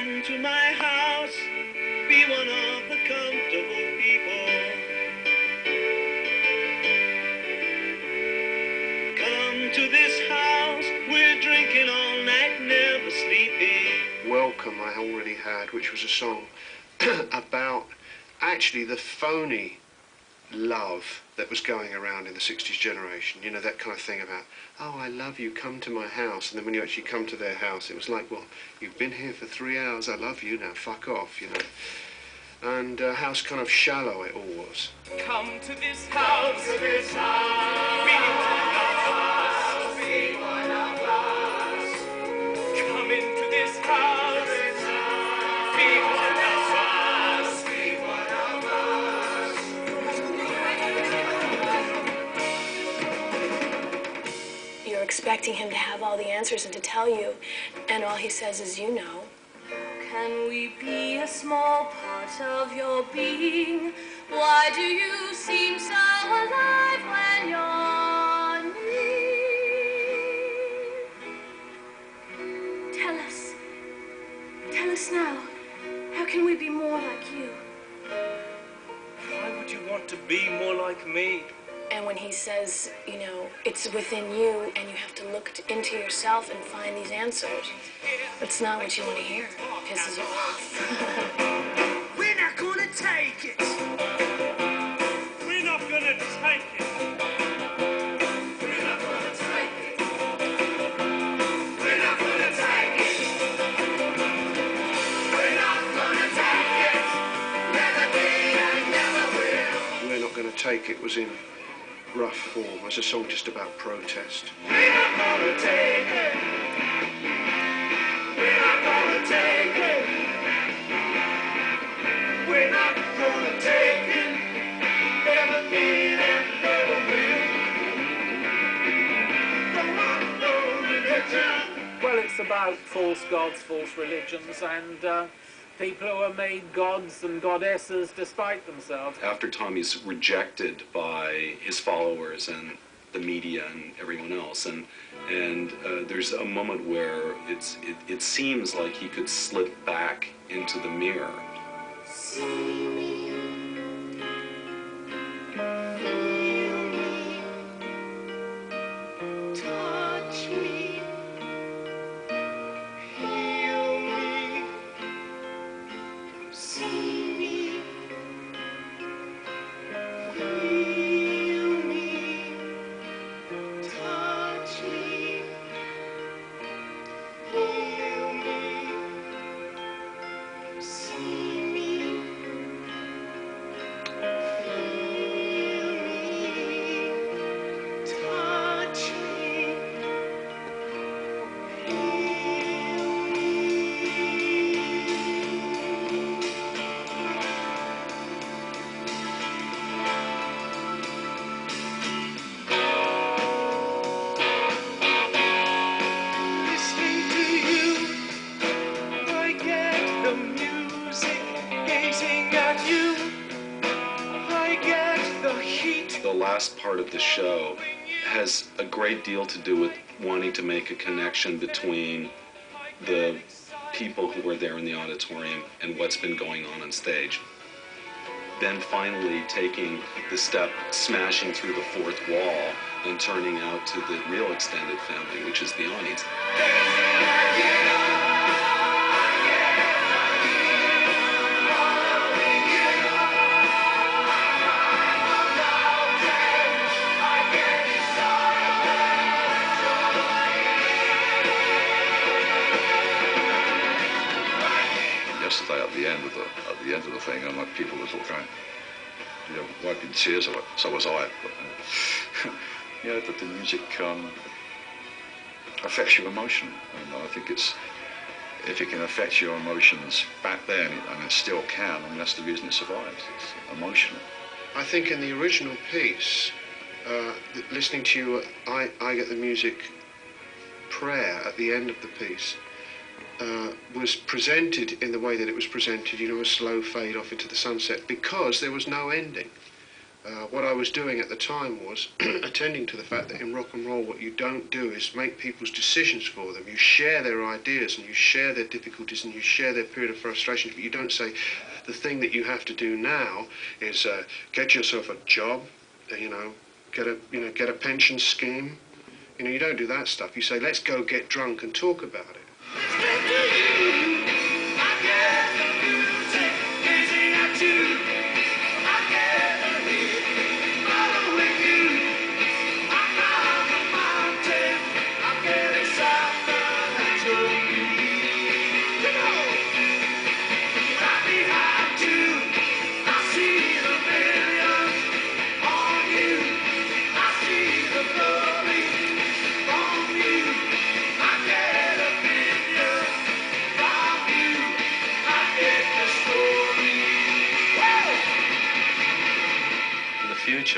Come to my house, be one of the comfortable people. Come to this house, we're drinking all night, never sleeping. Welcome I already had, which was a song about actually the phony love that was going around in the 60s generation. You know, that kind of thing about, oh, I love you, come to my house. And then when you actually come to their house, it was like, well, you've been here for 3 hours, I love you, now fuck off, you know. And how kind of shallow it all was. Come to this house, be one of us. Come into this house, be one of us. You're expecting him to have all the answers and to tell you, and all he says is, you know. Can we be a small part of your being? Why do you seem so alive when you're near? Tell us now, how can we be more like you? Why would you want to be more like me? And when he says, you know, it's within you and you have to look into yourself and find these answers, that's not what you want to hear. It pisses you off. We're not gonna take it. We're not gonna take it. We're not gonna take it. We're not gonna take it. We're not gonna take it. Never did and never will. We're Not Gonna Take It was in rough form as a song just about protest. We're not gonna take it. We're not gonna take it. We're not gonna take it. Never did and never will. Don't want no religion. Well, it's about false gods, false religions, and people who are made gods and goddesses despite themselves. After Tommy's rejected by his followers and the media and everyone else, and there's a moment where it seems like he could slip back into the mirror. See me, feel me, touch me, heal me. See me, feel me, touch me, heal me. See me, feel me, touch me, heal me. Listening to you, I get the music. Gazing at you, I get the heat. The last part of the show has a great deal to do with wanting to make a connection between the people who were there in the auditorium and what's been going on stage. Then finally taking the step, smashing through the fourth wall and turning out to the real extended family, which is the audience. Yesterday, at the end of the thing, and like people were sort of going, you know, wiping tears away. So was I. But, you know, that the music affects your emotion, and I think it's, if it can affect your emotions back then, and it still can, I mean, that's the reason it survives. It's emotional. I think in the original piece, listening to you, I Get the Music prayer at the end of the piece was presented in the way that it was presented, you know, a slow fade off into the sunset, because there was no ending. What I was doing at the time was attending to the fact that in rock and roll what you don't do is make people's decisions for them. You share their ideas and you share their difficulties and you share their period of frustration, but you don't say the thing that you have to do now is get yourself a job, get a pension scheme. You don't do that stuff. You say, let's go get drunk and talk about it.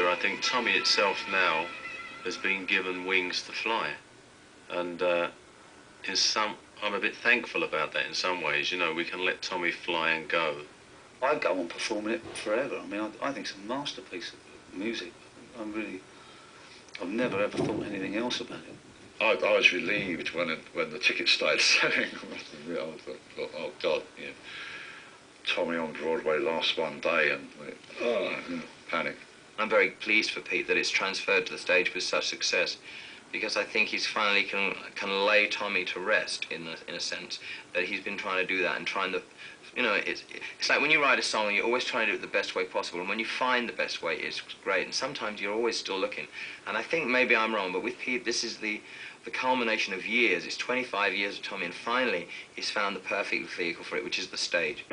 I think Tommy itself now has been given wings to fly, and I'm a bit thankful about that in some ways. We can let Tommy fly and go. I'd go on performing it forever. I mean, I think it's a masterpiece of music. I've never ever thought anything else about it. I was relieved when the tickets started selling. I thought, oh God, Tommy on Broadway lasts one day, and panic. I'm very pleased for Pete that it's transferred to the stage with such success, because I think he's finally can lay Tommy to rest in a sense, that he's been trying to do that and trying to, it's like when you write a song, you're always trying to do it the best way possible, and when you find the best way, it's great, and sometimes you're always still looking. And I think maybe I'm wrong, but with Pete, this is the culmination of years. It's 25 years of Tommy, and finally he's found the perfect vehicle for it, which is the stage.